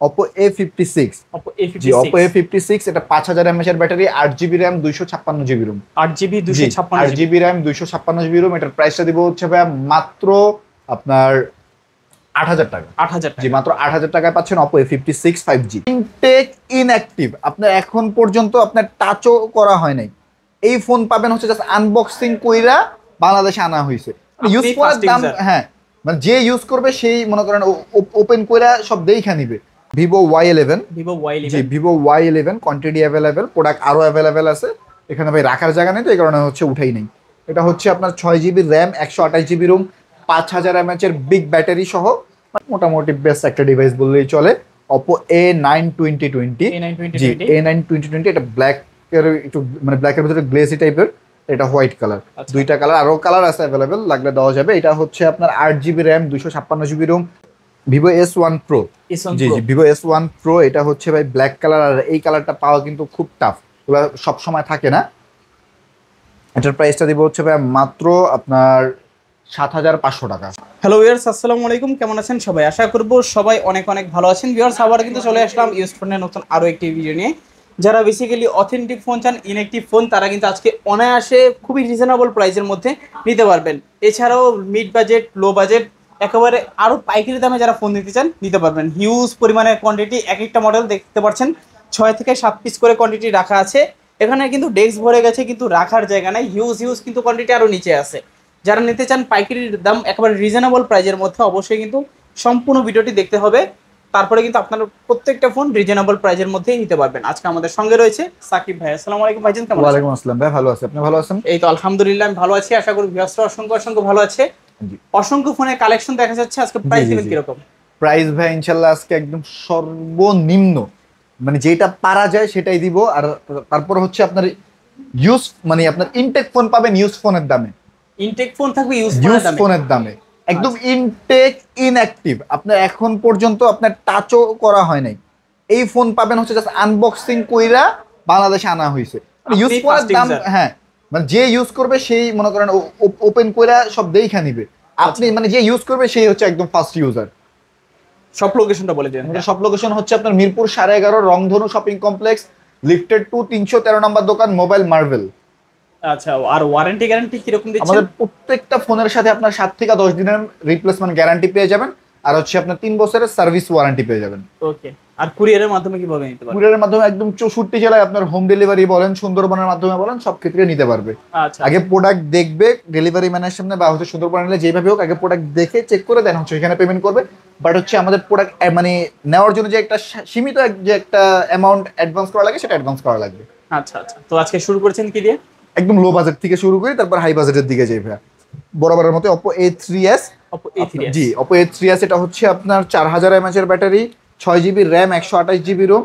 Oppo A56 Oppo জি Oppo A56 এটা 5000 mAh এর battery 8GB RAM 256GB ROM 8GB 256GB 8GB RAM 256GB ROM এটার প্রাইসটা দিব হচ্ছে ভাই মাত্র আপনার 8000 টাকা। 8000 জি টাকা। মাত্র 8000 টাকায় পাচ্ছেন Oppo A56 5G। Intact inactive আপনার এখন পর্যন্ত আপনার টাচও করা হয় নাই। এই ফোন পাবেন হচ্ছে জাস্ট আনবক্সিং কইরা বাংলাদেশে আনা হইছে। ইউজ করার দাম হ্যাঁ মানে যে ইউজ করবে সেই মনে করেন ওপেন কইরা সব দেইখা নিবে। Vivo Y11 জি Vivo Y11 quantity available, product আরো अवेलेबल আছে। এখানে ভাই রাখার জায়গা নেই তো এই কারণে হচ্ছে উঠাই নাই। এটা হচ্ছে আপনার 6GB RAM 128GB ROM 5000 mAh এর বিগ ব্যাটারি সহ মোটামুটি বেস্ট একটা ডিভাইস বললেই চলে। Oppo A9 2020 জি A9 2020 এটা ব্ল্যাক এর একটু মানে ব্ল্যাকের ভিতরে গ্লেসি টাইপের, এটা হোয়াইট কালার। দুইটা কালার আরো কালার আছে अवेलेबल, লাগলে দেওয়া যাবে। এটা হচ্ছে আপনার 8GB RAM 256GB ROM Vivo S1 Pro জি Vivo S1 Pro এটা হচ্ছে ভাই ব্ল্যাক কালার, আর এই কালারটা পাওয়া কিন্তু খুব টাফ, ওগুলো সব সময় থাকে না। এটার প্রাইসটা দিব হচ্ছে ভাই মাত্র আপনার 7500 টাকা। হ্যালো ভিউয়ার্স, আসসালামু আলাইকুম, কেমন আছেন সবাই? আশা করব সবাই অনেক অনেক ভালো আছেন। ভিউয়ার্স, আবার কিন্তু চলে আসলাম ইউজড ফোনের নতুন আরো একটি ভিডিও নিয়ে। যারা বেসিক্যালি অথেন্টিক ফোন চান, ইনঅ্যাক্টিভ ফোন, তারা কিন্তু আজকে অনায়াসে খুবই রিজনেবল প্রাইসের মধ্যে নিতে পারবেন। এছাড়াও মিড বাজেট, লো বাজেট, একেবারে আরো পাইকারি দামে যারা ফোন নিতে চান নিতে পারবেন। হিউজ পরিমাণে কোয়ান্টিটি, এক একটা মডেল দেখতে পাচ্ছেন 6 থেকে 7 পিস করে কোয়ান্টিটি রাখা আছে। এখানে কিন্তু ডেস্ক ভরে গেছে, কিন্তু রাখার জায়গা নাই। হিউজ কিন্তু কোয়ান্টিটি আরো নিচে আছে। যারা নিতে চান পাইকারির দাম একেবারে রিজনেবল প্রাইজের মধ্যে, অবশ্যই কিন্তু সম্পূর্ণ ভিডিওটি দেখতে হবে, তারপরে কিন্তু আপনারা প্রত্যেকটা ফোন রিজনেবল প্রাইজের মধ্যেই নিতে পারবেন। আজকে আমাদের সঙ্গে রয়েছে সাকিব ভাই। আসসালামু আলাইকুম ভাইজান, কেমন আছেন? ওয়ালাইকুম আসসালাম ভাই, ভালো আছি, আপনি ভালো আছেন? এই তো আলহামদুলিল্লাহ আমি ভালো আছি, আশা করি ভিউয়ার্সরা অসংখ্য ভালো আছে। অসংখ্য ফোনের কালেকশন দেখা যাচ্ছে, আজকে প্রাইস দিবেন কি রকম? প্রাইস ভাই ইনশাআল্লাহ আজকে একদম সর্বনিম্ন, মানে যেটা পারা যায় সেটাই দিব। আর তারপর হচ্ছে আপনার ইউজ মানে আপনার ইনটেক ফোন পাবেন ইউজ ফোনের দামে। ইনটেক ফোন থাকবে ইউজ ফোনের দামে, একদম ইনটেক ইনঅ্যাক্টিভ আপনার এখন পর্যন্ত আপনার টাচও করা হয় নাই। এই ফোন পাবেন হচ্ছে জাস্ট আনবক্সিং কইরা বাংলাদেশে আনা হইছে। ইউজ করার দাম হ্যাঁ মানে যে ইউজ করবে সেই মনে করেন ওপেন কইরা সব দেইখা নিবে। আপনি মানে যে ইউজ করবে সেই হচ্ছে একদম ফার্স্ট ইউজার। সব লোকেশনটা বলে দেন। সব লোকেশন হচ্ছে আপনার মিরপুর 11.5 রংধনু শপিং কমপ্লেক্স, লিফটেড 2 313 নম্বর দোকান, মোবাইল মার্ভেল। আচ্ছা, আর ওয়ারেন্টি গ্যারান্টি কি রকম দিচ্ছেন? আমাদের প্রত্যেকটা ফোনের সাথে আপনার 7 থেকে 10 দিনের রিপ্লেসমেন্ট গ্যারান্টি পেয়ে যাবেন, আর হচ্ছে আপনার 3 বছরের সার্ভিস ওয়ারেন্টি পেয়ে যাবেন। ওকে, আর কুরিয়ারের মাধ্যমে কিভাবে নিতে পারবেন? কুরিয়ারের মাধ্যমে একদম 64 জেলায় আপনার হোম ডেলিভারি বলেন, সুন্দরবনের মাধ্যমে বলেন, সব ক্ষেত্রে নিতে পারবে। আচ্ছা, আগে প্রোডাক্ট দেখবে ডেলিভারি ম্যানের সামনে, বা হচ্ছে সুন্দরবন নিলে যেভাবে হোক আগে প্রোডাক্ট দেখে চেক করে দেন হচ্ছে এখানে পেমেন্ট করবে। বাট হচ্ছে আমাদের প্রোডাক্ট মানে নেওয়ার জন্য যে একটা সীমিত যে একটা অ্যামাউন্ট অ্যাডভান্স করা লাগে, সেটা অ্যাডভান্স করা লাগবে। আচ্ছা, তো আজকে শুরু করেছেন কি দিয়ে? একদম লো বাজেট থেকে শুরু করি, তারপর হাই বাজেটের দিকে যাই ভাই। বরাবরের মতো Oppo A3s জি Oppo A3s এটা হচ্ছে আপনার 4000 mAh এর battery, 6GB RAM 128GB ROM,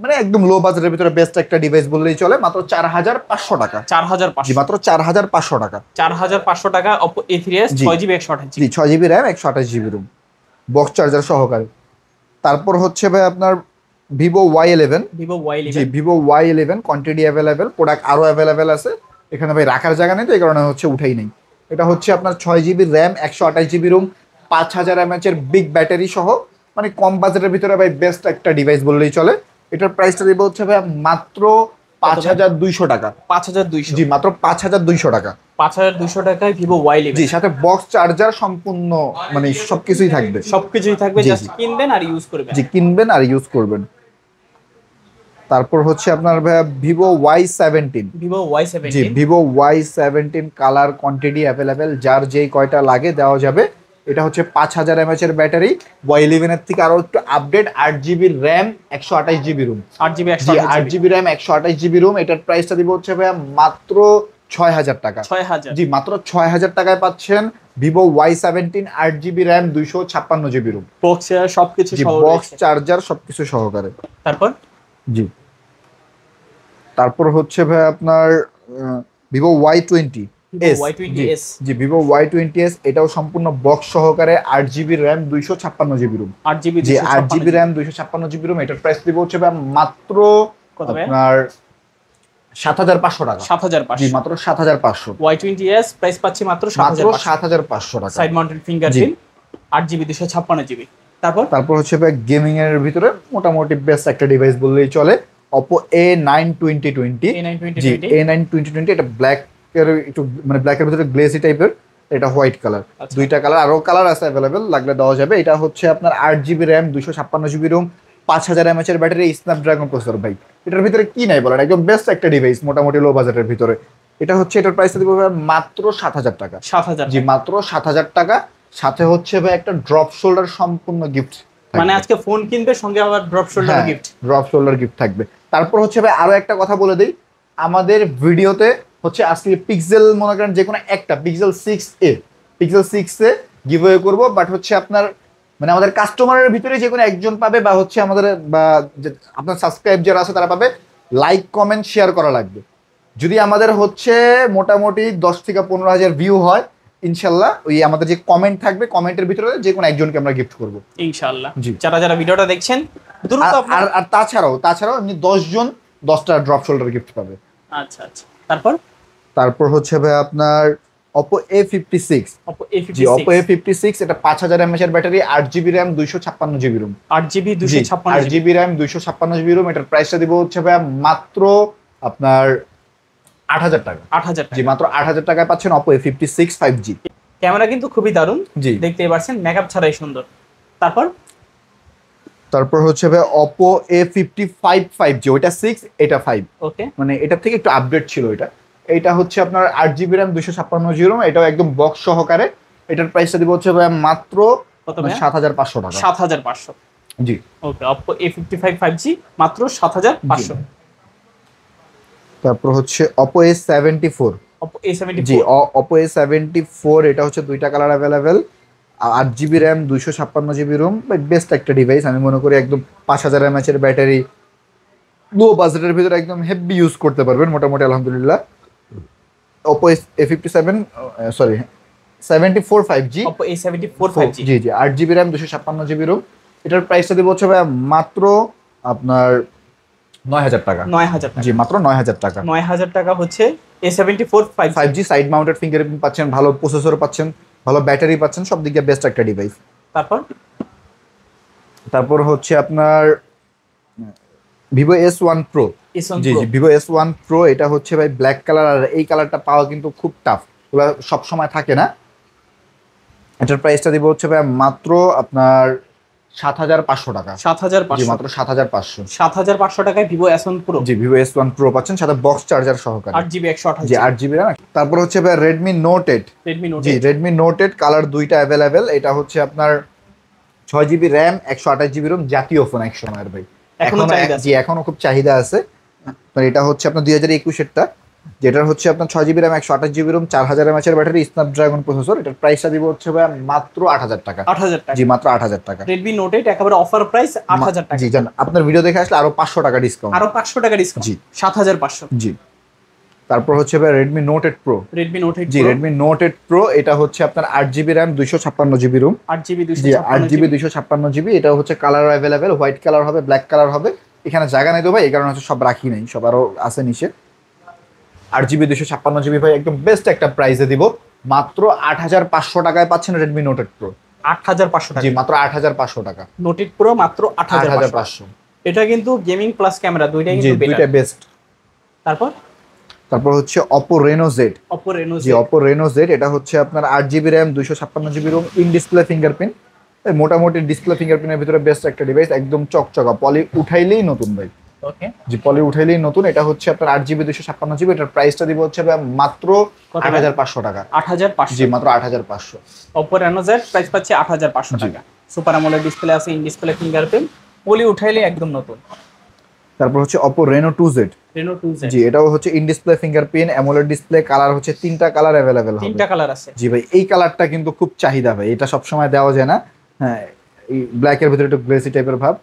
মানে একদম লো বাজেটের ভিতরে বেস্ট একটা ডিভাইস বললেই চলে। মাত্র 4500 টাকা। 4500 জি মাত্র 4500 টাকা। 4500 টাকা Oppo A3s 6GB 128GB জি 6GB RAM 128GB ROM box charger সহকারে। তারপর হচ্ছে ভাই আপনার Vivo Y11 জি Vivo Y11 quantity available, product আরো अवेलेबल আছে। এখানে ভাই রাখার জায়গা নেই তো এই কারণে হচ্ছে উঠাই নাই। এটা হচ্ছে আপনার 6GB RAM 128GB ROM 5000 mAh এর বিগ ব্যাটারি সহ, মানে কম বাজেটের ভিতরে ভাই বেস্ট একটা ডিভাইস বললেই চলে। এটার প্রাইসটা দিব হচ্ছে ভাই মাত্র 5200 টাকা। 5200 জি মাত্র 5200 টাকা। 5200 টাকায় Vivo Y11 জি সাথে বক্স চার্জার সম্পূর্ণ, মানে সবকিছুই থাকবে। জাস্ট কিনবেন আর ইউজ করবেন। জি কিনবেন আর ইউজ করবেন। তারপর হচ্ছে আপনার Vivo Y17 জি Vivo Y17 colour quantity available, যার যেই কয়টা লাগে দেওয়া যাবে। এটা হচ্ছে 5000 mAh এর ব্যাটারি, Y11 এর থেকে আরো একটু update, 8GB RAM 128GB ROM 8GB RAM 128GB ROM। এটার প্রাইসটা দিব হচ্ছে ভাই মাত্র 6000 টাকা। 6000 জি মাত্র 6000 টাকায় পাচ্ছেন Vivo Y17 8GB RAM 256GB ROM box সবকিছু সহ, বক্স চার্জার সবকিছু সহকারে। জি তারপর হচ্ছে ভাই আপনার Vivo Y20s জি Vivo Y20s এটাও সম্পূর্ণ বক্স সহকারে, 8GB RAM 256GB ROM 8GB RAM 256GB ROM। এটার প্রাইস দিব হচ্ছে ভাই মাত্র আপনার 7500 টাকা। 7500 জি মাত্র 7500। Y20s প্রাইস পাচ্ছি মাত্র 7500 টাকা। Side mounted fingerprint 8GB 256GB। তারপর হচ্ছে ভাই গেমিং এর ভিতরে মোটামুটি বেস্ট একটা ডিভাইস বললেই চলে, Oppo A9 2020। জি, A9 2020, এটা ব্ল্যাক এর একটু মানে ব্ল্যাক এর ভিতরে গ্লেসি টাইপের, এটা হোয়াইট কালার। দুইটা কালার, আরো কালার আছে অ্যাভেলেবেল, লাগলে দেওয়া যাবে। এটা হচ্ছে আপনার 8 GB RAM, 256 GB Rome, 5000 mAh এর ব্যাটারি, স্ন্যাপড্রাগন প্রসেসর। ভাই এটার ভিতরে কি নাই বলেন, একদম বেস্ট একটা ডিভাইস মোটামুটি লো বাজেটের ভিতরে। এটা হচ্ছে, এটার প্রাইস দিব মাত্র 7000 টাকা। 7000, জি মাত্র 7000 টাকা। সাথে হচ্ছে ভাই একটা ড্রপ শোল্ডার সম্পূর্ণ গিফট, মানে আজকে ফোন কিনবে সঙ্গে আবার drop shoulder gift. Drop shoulder gift থাকবে। তারপর হচ্ছে ভাই আরো একটা কথা বলে দিই, আমাদের ভিডিওতে হচ্ছে আজকে পিক্সেল মনে করেন যে কোনো একটা পিক্সেল 6a গিভওয়ে করব, বাট হচ্ছে আপনার মানে আমাদের কাস্টমারের ভিতরে যে কোনো একজন পাবে, বা হচ্ছে আমাদের বা আপনার সাবস্ক্রাইব যারা আছে তারা পাবে। লাইক কমেন্ট শেয়ার করা লাগবে। যদি আমাদের হচ্ছে মোটামুটি 10 থেকে 15,000 ভিউ হয়, ইনশাল্লাহ ওই আমাদের যে কমেন্ট থাকবে, কমেন্টের ভিতরে যে কোনো একজনকে আমরা গিফট করব ইনশাআল্লাহ। জি, যারা ভিডিওটা দেখছেন দ্রুত আর তাছাড়াও এমনি 10 জন 10টা ড্রপ শোল্ডার গিফট পাবে। আচ্ছা আচ্ছা। তারপর হচ্ছে ভাই আপনার Oppo A56। জি, Oppo A56, এটা 5000 mAh এর battery, 8 GB RAM, 256 GB Rome. 8 GB RAM, 256 GB Rome. এটার প্রাইসটা দিব হচ্ছে ভাই মাত্র আপনার 8000 টাকা। 8000 জি, মাত্র 8000 টাকায় পাচ্ছেন Oppo A56 5G। ক্যামেরা কিন্তু খুবই দারুণ, জি দেখতেই পাচ্ছেন, মেকআপ ছাড়াই সুন্দর। তারপর হচ্ছে ভাই Oppo A55 5G, ওইটা 6 এটা 5, ওকে, মানে এটা থেকে একটু আপডেট ছিল। এটা হচ্ছে আপনার 8 জিবি র্যাম, 256 জিবি রোম, এটাও একদম বক্স সহকারে। এটার প্রাইসটা দিব হচ্ছে ভাই মাত্র 7500 টাকা। 7500। জি, ওকে, Oppo A55 5G মাত্র 7500। তারপর হচ্ছে Oppo A74। Oppo A74, জি, Oppo A74, এটা হচ্ছে দুইটা colour available, 8 GB RAM, 256 GB Rome. Best একটা ডিভাইস আমি মনে করি, একদম 5000 mAh এর ব্যাটারি, লো বাজেটের ভিতরে একদম হেভি ইউজ করতে পারবেন মোটামুটি আলহামদুলিল্লাহ। Oppo A57 sorry 74 5G। Oppo A74 5G, জি জি, 8 জিবি র্যাম, 256 জিবি রোম। এটার প্রাইসটা দিব হচ্ছে ভাই মাত্র আপনার 9000 টাকা। 9000 টাকা। জি, মাত্র 9000 টাকা। 9000 টাকা হচ্ছে A74 5G। 5G side mounted fingerprint পাচ্ছেন, ভালো প্রসেসর পাচ্ছেন, ভালো ব্যাটারি পাচ্ছেন, সব দিক দিয়ে বেস্ট একটা ডিভাইস। তারপর হচ্ছে আপনার Vivo S1 Pro। জি জি, Vivo S1 Pro, এটা হচ্ছে ভাই ব্ল্যাক কালার, আর এই কালারটা পাওয়া কিন্তু খুব টাফ, ওগুলা সব সময় থাকে না। এটার প্রাইসটা দিব হচ্ছে ভাই মাত্র আপনার 7500 টাকা। 7500, জি মাত্র 7500। 7500 টাকায় Vivo S1 Pro। জি, Vivo S1 Pro পাচ্ছেন, সাথে বক্স চার্জার সহকারে, 8GB 128GB। জি 8 জিবি RAM। তারপর হচ্ছে ভাই Redmi Note 8। জি, Redmi Note 8 কালার দুইটা অ্যাভেলেবেল। এটা হচ্ছে আপনার 6 জিবি র্যাম, 128 জিবি রোম, জাতীয় ফোন এক সময়ের ভাই, এখনো খুব চাহিদা আছে। এটা হচ্ছে আপনার 2021 এরটা, যেটার হচ্ছে আপনার 6 GB RAM, 128 GB ROM, 4000 mAh এর ব্যাটারি, স্ন্যাপড্রাগন প্রসেসর। এটার প্রাইসটা দিব হচ্ছে ভাই মাত্র 8000 টাকা। 8000 টাকা। জি, মাত্র 8000 টাকা। Redmi Note 8 একেবারে অফার প্রাইস 8000 টাকা। জি জান, আপনার ভিডিও দেখে আসলে আরো 500 টাকা ডিসকাউন্ট। আরো 500 টাকা ডিসকাউন্ট। জি, 7500। জি। তারপর হচ্ছে ভাই Redmi Note 8 Pro। Redmi Note 8 জি, Redmi Note 8 Pro, এটা হচ্ছে আপনার 8 GB RAM, 256 GB Rome, 8GB জি 8 জিবি 256 জিবি। এটা হচ্ছে কালার অ্যাভেলেবেল, হোয়াইট কালার হবে, ব্ল্যাক কালার হবে। এখানে জায়গা নেই তো ভাই, এই কারণে হচ্ছে সব রাখি নাই, সব আরো আছে নিচে। 8 জিবি 256 জিবি ভাই, একদম বেস্ট একটা প্রাইসে দিব, মাত্র 8500 টাকায় পাচ্ছেন Redmi Note 8 Pro। 8500 টাকা। জি, মাত্র 8500 টাকা। Note 8 Pro মাত্র 8500। 8500। এটা কিন্তু গেমিং প্লাস ক্যামেরা দুইটাই জি, কিন্তু বেটার। দুইটা বেস্ট। তারপর হচ্ছে Oppo Reno Z। জি, Oppo Reno Z, এটা হচ্ছে আপনার 8 GB RAM, 256 GB ROM, in display fingerprint. মোটামুটি ডিসপ্লে ফিঙ্গারপ্রিন্টের ভিতরে বেস্ট একটা ডিভাইস, একদম চকচকা, পলি উঠাইলেই নতুন ভাই। ওকে, জি, পলি উঠাইলেই নতুন। এটা হচ্ছে আপনার 8 জিবি 256 জিবি। এটার প্রাইসটা দিব হচ্ছে ভাই মাত্র 8500 টাকা। 8500। জি, মাত্র 8500। Oppo Reno Z প্রাইস পাচ্ছে 8500 টাকা। সুপার অ্যামোলেড ডিসপ্লে আছে, ইন ডিসপ্লে ফিঙ্গারপ্রিন্ট, পলি উঠাইলে একদম নতুন। তারপর হচ্ছে Oppo Reno 2Z। জি, এটাও হচ্ছে in display fingerprint, AMOLED display, colour হচ্ছে 3টা কালার অ্যাভেলেবেল হবে। 3টা কালার আছে। জি ভাই, এই কালারটা কিন্তু খুব চাহিদা ভাই, এটা সব সময় দেওয়া যায় না। হ্যাঁ, এই ব্ল্যাক এর ভিতরে একটু গ্লেসি টাইপের ভাব।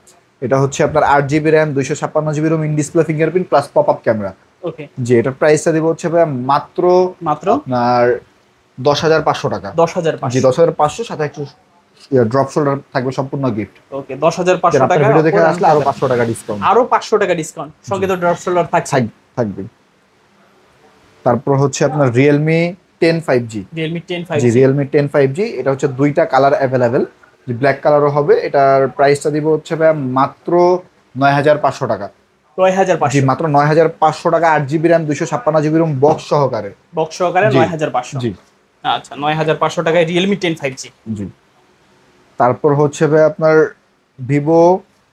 এটা হচ্ছে আপনার 8 GB RAM, 256 GB ROM, in display fingerprint plus pop up camera. Okay, জি, এটার প্রাইসটা দিব হচ্ছে ভাই মাত্র আপনার 10500 টাকা। 10500। জি, 10500, সাথে একটু ড্রপ শোল্ডার থাকবে, সম্পূর্ণ গিফট। ওকে, 10500 টাকা। ভিডিও দেখে আসলে আরো 500 টাকা ডিসকাউন্ট। আরো 500 টাকা ডিসকাউন্ট, সঙ্গে তো ড্রপ শোল্ডার থাকবে। তারপর হচ্ছে আপনার Realme 10 5G। Realme 10 5G। জি, Realme 10 5G, এটা হচ্ছে দুইটা কালার অ্যাভেলেবেল। যে ব্ল্যাক কালারও হবে, এটার প্রাইসটা দিব হচ্ছে ভাইয়া মাত্র 9,500 টাকা। জি 9500 মাত্র 9,500 টাকা, 8 GB RAM 256 GB ROM box সহকারে। বক্স সহকারে জি 9500। জি আচ্ছা 9500 টাকায় Realme 10 5G। জি। তারপর হচ্ছে ভাই আপনার ভিভো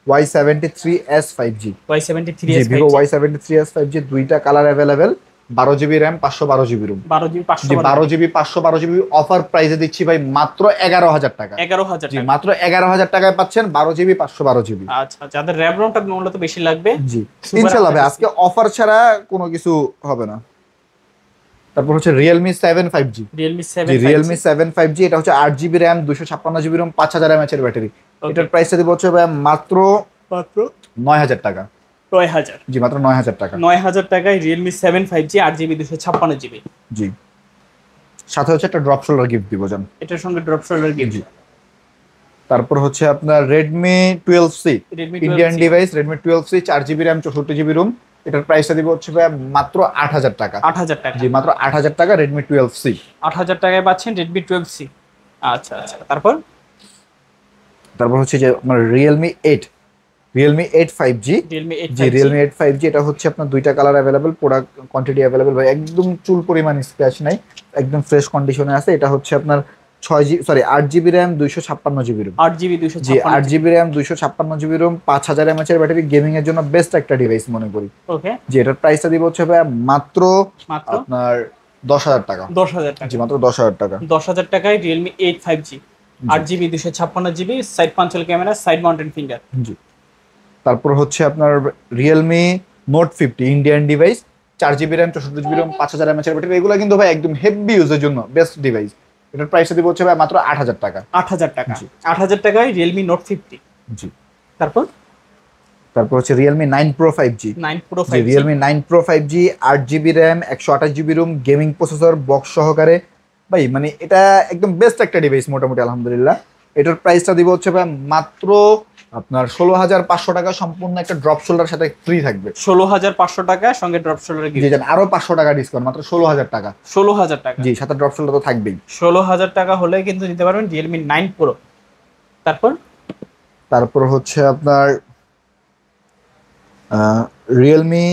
Y73s 5G। Y73s জি ভিভো 5G Y73s 5G, দুইটা colour available, 12 GB RAM 512 GB ROM. 12GB জি 512 12 জিবি 512 জিবি অফার প্রাইসে দিচ্ছি ভাই মাত্র 11,000 টাকা। 11000 জি টাকা। মাত্র 11,000 টাকায় পাচ্ছেন 12 জিবি 512 জিবি। আচ্ছা যাদের র‍্যাম রমটা মূলত বেশি লাগবে, জি Super ইনশাআল্লাহ ভাই AMOLED আজকে অফার ছাড়া কোনো কিছু হবে না। তারপর হচ্ছে রিয়েলমি 7 5G। Realme 7 জি 5G রিয়েলমি 7 5G, এটা হচ্ছে 8 GB RAM 256 GB Rome 5000 mAh এর ব্যাটারি। Okay. এটার প্রাইসটা দিব হচ্ছে ভাই মাত্র মাত্র 9,000 টাকা। 9000। জি মাত্র 9,000 টাকা। 9000 টাকায় Realme 7 5G 8GB 256GB। জি সাথে হচ্ছে একটা ড্রপ শোল্ডার গিফট দিব জান। এটার সঙ্গে ড্রপ শোল্ডার গিফট। জি তারপর হচ্ছে আপনার Redmi 12C, Redmi Indian 12C device Redmi 12C, 4 GB RAM 64 GB room. এটার প্রাইসটা দিব হচ্ছে ভাই মাত্র 8,000 টাকা। 8000 টাকা। জি মাত্র 8,000 টাকা রেডমি 12C। 8000 টাকায় পাচ্ছেন Redmi 12C। আচ্ছা আচ্ছা তারপর তারপর হচ্ছে যে আপনার রিয়েলমি 8 5G। Realme 8 জি 5G রিয়েলমি 8 5G, এটা হচ্ছে আপনার দুইটা colour available, product quantity available ভাই, একদম চুল পরিমাণ স্ক্র্যাচ নাই, একদম ফ্রেশ কন্ডিশনে আছে। এটা হচ্ছে আপনার 8 GB RAM 256 GB ROM. 8GB জি 256। 8 GB RAM 256 GB ROM 5000 mAh এর ব্যাটারি, গেমিং এর জন্য বেস্ট একটা ডিভাইস মনে করি। ওকে জি এটার প্রাইসটা দিব হচ্ছে ভাই মাত্র মাত্র আপনার 10,000 টাকা। 10000 টাকা। জি মাত্র 10,000 টাকা। 10000 টাকায় Realme 8 5G 8GB 256GB, side punch hole camera, side mounted finger. জি তারপর হচ্ছে আপনার Realme note 50, Indian device, 4 GB RAM 64 GB ROM 5000 mAh এর ব্যাটারি। এগুলো কিন্তু ভাই একদম হেভি ইউজের জন্য বেস্ট ডিভাইস। এটার প্রাইসটা দিব হচ্ছে ভাই মাত্র 8,000 টাকা। 8000 টাকা। জি। 8000 টাকায় Realme Note 50। জি তারপর তারপর হচ্ছে রিয়েলমি 9 প্রো 5G। 9 Pro জি 5G Realme 9 pro 5G, 8 GB RAM 128 GB ROM, gaming processor box সহকারে। ভাই মানে এটা একদম বেস্ট একটা ডিভাইস মোটামুটি আলহামদুলিল্লাহ। এটার প্রাইসটা দিব হচ্ছে ভাই মাত্র আপনার 16,500 টাকা, সম্পূর্ণ একটা ড্রপ শোল্ডার সাথে ফ্রি থাকবে। 16500 টাকা সঙ্গে ড্রপ শোল্ডার জি গিফট। জান আরো 500 টাকা ডিসকাউন্ট, মাত্র 16,000 টাকা। 16000 টাকা। জি সাথে ড্রপ শোল্ডার তো থাকবেই। 16000 টাকা হলে কিন্তু নিতে পারবেন Realme 9 Pro। তারপর তারপর হচ্ছে আপনার রিয়েলমি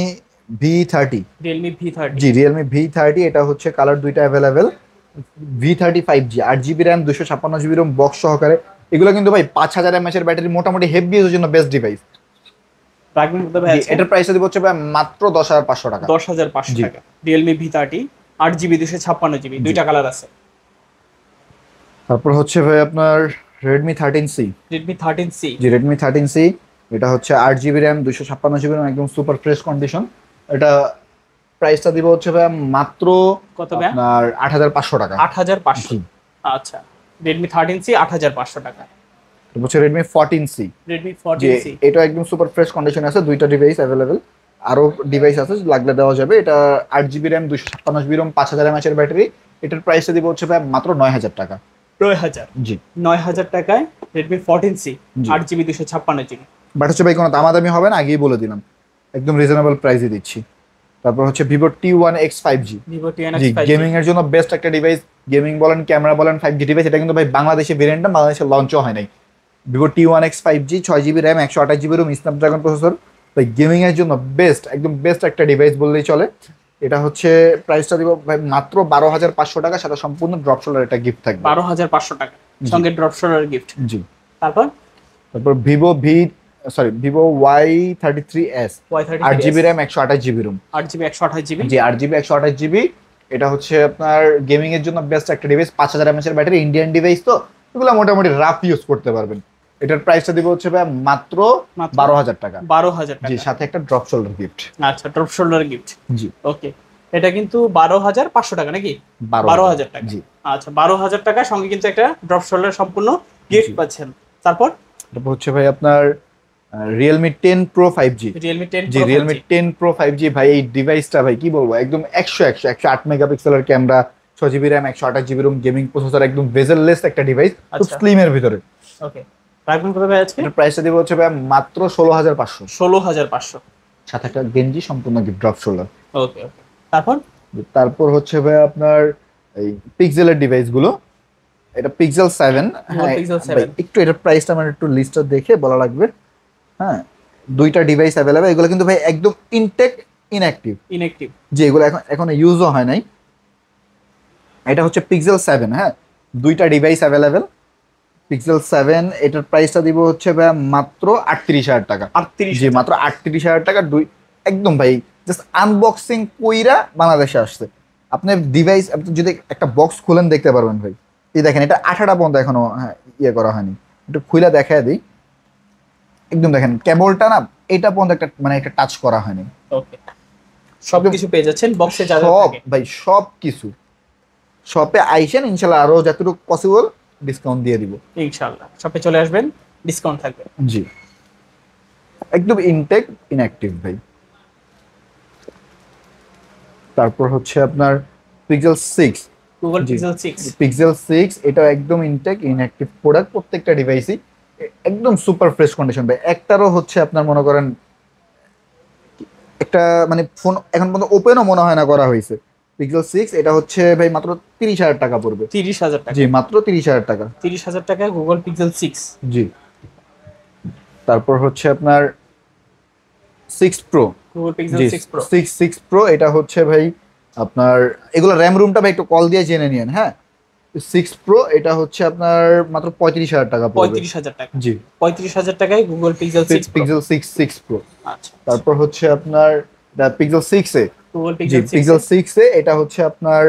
V30। Realme V30। জি রিয়েলমি V30, এটা হচ্ছে কালার দুইটা available. V30 5G, 8 GB RAM 256 GB ROM box সহকারে। এগুলো কিন্তু ভাই 5000 mAh এর ব্যাটারি, মোটামুটি হেভি ইউজের জন্য বেস্ট ডিভাইস। রাখবেন কত ভাই আজকে? এটার প্রাইসটা দিব হচ্ছে ভাই মাত্র 10,500 টাকা। 10500 জি। টাকা Realme V30 8GB 256GB, দুইটা কালার আছে। তারপর হচ্ছে ভাই আপনার রেডমি 13C। Redmi 13C জি রেডমি 13C, এটা হচ্ছে 8 জিবি র্যাম 256 জিবি রুম, একদম সুপার ফ্রেশ কন্ডিশন। এটা প্রাইসটা দিব হচ্ছে ভাই মাত্র কত ভাই? আপনার 8,500 টাকা। 8500। জি। আচ্ছা Redmi 13C 8500 টাকা। তারপর হচ্ছে রেডমি 14C। Redmi যে 14C এটা একদম সুপার ফ্রেশ কন্ডিশনে আছে, দুইটা ডিভাইস অ্যাভেলেবেল, আরো ডিভাইস আছে লাগলে দেওয়া যাবে। এটা 8 GB RAM 256 GB ROM 5000 mAh এর ব্যাটারি। এটার প্রাইসটা দিব হচ্ছে ভাই মাত্র 9,000 টাকা। 9000। জি 9000 টাকায় Redmi 14C G. 8GB 256GB। But হচ্ছে ভাই কোনো দামাদামি হবে না, আগেই বলে দিলাম, একদম রিজনেবল প্রাইসে দিচ্ছি। তারপর হচ্ছে Vivo T1X 5G। Vivo T1X জি 5G গেমিং এর জন্য বেস্ট একটা ডিভাইস, গেমিং বলেন ক্যামেরা বলেন 5G ডিভাইস। এটা কিন্তু ভাই বাংলাদেশে ভেরিয়েন্টটা বাংলাদেশে লঞ্চও হয় নাই। Vivo T1X 5G, 6 GB RAM 128 GB ROM, Snapdragon processor. ভাই গেমিং এর জন্য বেস্ট, একদম বেস্ট একটা ডিভাইস বললেই চলে। এটা হচ্ছে প্রাইসটা দিব ভাই মাত্র 12,500 টাকা, সাথে সম্পূর্ণ ড্রপ শোল্ডার একটা গিফট থাকবে। 12500 টাকা সঙ্গে ড্রপ শোল্ডার গিফট। জি তারপর তারপর Vivo Y33s, Y30 8 GB RAM 128 GB ROM. 8GB 128GB জি 8 জিবি 128 জিবি। এটা হচ্ছে আপনার গেমিং এর জন্য বেস্ট একটা ডিভাইস, 5000 mAh এর ব্যাটারি, ইন্ডিয়ান ডিভাইস তো এগুলো মোটামুটি রাফ ইউজ করতে পারবেন। এটার প্রাইসটা দিব হচ্ছে ভাই মাত্র মাত্র 12,000 টাকা। 12000 জি টাকা। সাথে একটা ড্রপ শোল্ডার গিফট। আচ্ছা ড্রপ শোল্ডার গিফট। জি ওকে এটা কিন্তু 12500 টাকা নাকি? 12000 টাকা। জি আচ্ছা 12000 টাকা সঙ্গে কিন্তু একটা ড্রপ শোল্ডার সম্পূর্ণ গিফট জি। পাচ্ছেন। তারপর তারপর হচ্ছে ভাই আপনার রিয়েলমি 10 প্রো 5G। Realme 10 জি Pro Realme 5G 10 pro 5G ভাই, এই ডিভাইসটা ভাই কি বলবো, একদম 108 মেগাপিক্সেলের camera, 6 GB RAM 128 GB ROM, gaming processor, একদম বেজেললেস একটা ডিভাইস, খুব আচ্ছা। স্লিমের ভিতরে। ওকে রাখবেন কত ভাই আজকে? এটার প্রাইসটা দিব হচ্ছে ভাই মাত্র 16,500, 16500। সাথে একটা গেঞ্জি সম্পূর্ণ গিফট ড্রপ শোল্ডার। ওকে ওকে তারপর তারপর হচ্ছে ভাই আপনার এই পিক্সেলের ডিভাইসগুলো, এটা পিক্সেল 7। হ্যাঁ Pixel 7 ভাই, একটু এটার প্রাইসটা আমার একটু লিস্টটা দেখে বলা লাগবে। হ্যাঁ, দুইটা ডিভাইস অ্যাভেলেবেল, এগুলো কিন্তু ভাই একদম ইনটেক ইনঅ্যাক্টিভ, ইনঅ্যাক্টিভ। যে এগুলো এখন ইউজও হয় নাই। এটা হচ্ছে পিক্সেল 7। হ্যাঁ, দুইটা ডিভাইস অ্যাভেলেবেল পিক্সেল 7। এটার প্রাইসটা দিব হচ্ছে ভাই মাত্র 38,000 টাকা। 38 জি, মাত্র 38,000 টাকা। একদম ভাই জাস্ট আনবক্সিং কইরা বাংলাদেশে আসছে। আপনার ডিভাইস, আপনি যদি একটা বক্স খুলেন দেখতে পারবেন ভাই। এই দেখেন, এটা 18টা পর্যন্ত এখনো ইয়ে করা হয়নি। একটু খুলে দেখায় দিই। একদম দেখেন কেবলটা না, এটা পর্যন্ত একটা টাচ করা হয়নি। ওকে, সবকিছু পেয়ে যাচ্ছেন বক্সে যা যা সব থাকে। ভাই, সব কিছু শপে আইসেন, ইনশাল্লাহ আরো যতটুকু পসিবল ডিসকাউন্ট দিয়ে দিব। ইনশাআল্লাহ শপে চলে আসবেন, ডিসকাউন্ট থাকবে। জি, একদম ইনটেক ইনঅ্যাক্টিভ ভাই। তারপর হচ্ছে আপনার পিক্সেল 6। গুগল জি, পিক্সেল 6। পিক্সেল 6 এটা একদম ইনটেক ইনঅ্যাক্টিভ প্রোডাক্ট। প্রত্যেকটা ডিভাইসই একদম সুপার ফ্রেশ কন্ডিশন ভাই। একটারও হচ্ছে আপনার মনে করেন একটা মানে ফোন এখন পর্যন্ত ওপেনও মনে হয় না করা হয়েছে। পিক্সেল 6 এটা হচ্ছে ভাই মাত্র 30,000 টাকা পড়বে। 30,000 টাকা। জি, মাত্র 30,000 টাকা। 30,000 টাকায় গুগল পিক্সেল 6। জি, তারপর হচ্ছে আপনার 6 প্রো। গুগল পিক্সেল জি, 6 প্রো। 6 প্রো এটা হচ্ছে ভাই আপনার, এগুলো র্যাম রুমটা ভাই একটু কল দিয়ে জেনে নিন। হ্যাঁ, 6 প্রো এটা হচ্ছে আপনার মাত্র 35,000 টাকা পড়বে। 35,000 টাকা। জি, 35,000 টাকায় Google pixel 6 pro. Pixel 6 pro. আচ্ছা, তারপর হচ্ছে আপনার পিক্সেল 6 এ। গুগল জি, পিক্সেল 6। পিক্সেল 6 এ এটা হচ্ছে আপনার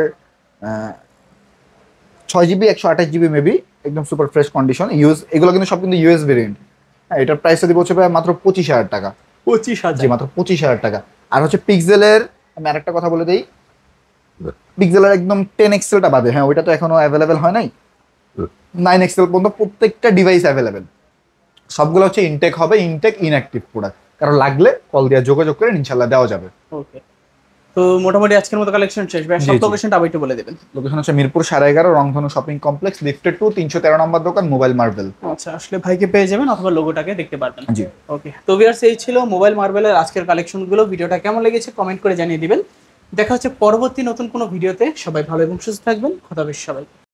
6 জিবি 128 জিবি মেবি, একদম সুপার ফ্রেশ কন্ডিশন ইউজ। এগুলো কিন্তু সব কিন্তু ইউএস ভেরিয়েন্ট। হ্যাঁ, এটার প্রাইসটা দিব হচ্ছে ভাই মাত্র 25,000 টাকা। 25,000। জি, মাত্র 25,000 টাকা। আর হচ্ছে পিক্সেলের, আমি আরেকটা কথা বলে দিই, পিক্সেলের একদম 10 এক্সেলটা বাদে, হ্যাঁ ওইটা তো এখনো অ্যাভেলেবেল হয় নাই। 9 এক্সেল পর্যন্ত প্রত্যেকটা ডিভাইস অ্যাভেলেবেল। সবগুলো হচ্ছে ইনটেক হবে, ইনটেক ইনঅ্যাক্টিভ প্রোডাক্ট। কারণ লাগলে কল দিয়ে যোগাযোগ করে ইনশাল্লাহ দেওয়া যাবে। ওকে, তো মোটামুটি আজকের মতো কালেকশন শেষ ভাই। জি, সব জি। লোকেশনটা আবার একটু বলে দেবেন। লোকেশন হচ্ছে মিরপুর 11.5 রংধনু শপিং কমপ্লেক্স, লিফটেড 2, 313 নম্বর দোকান, মোবাইল মার্বেল। আচ্ছা, আসলে ভাইকে পেয়ে যাবেন অথবা লোগোটাকে দেখতে পারবেন। জি। ওকে, তো ভিউয়ার্স এই ছিল মোবাইল মার্বেলের আজকের কালেকশনগুলো। ভিডিওটা কেমন লেগেছে কমেন্ট করে জানিয়ে দিবেন। দেখা হচ্ছে পরবর্তী নতুন কোনো ভিডিওতে। সবাই ভালো এবং সুস্থ থাকবেন। খোদা হাফেজ সবাই।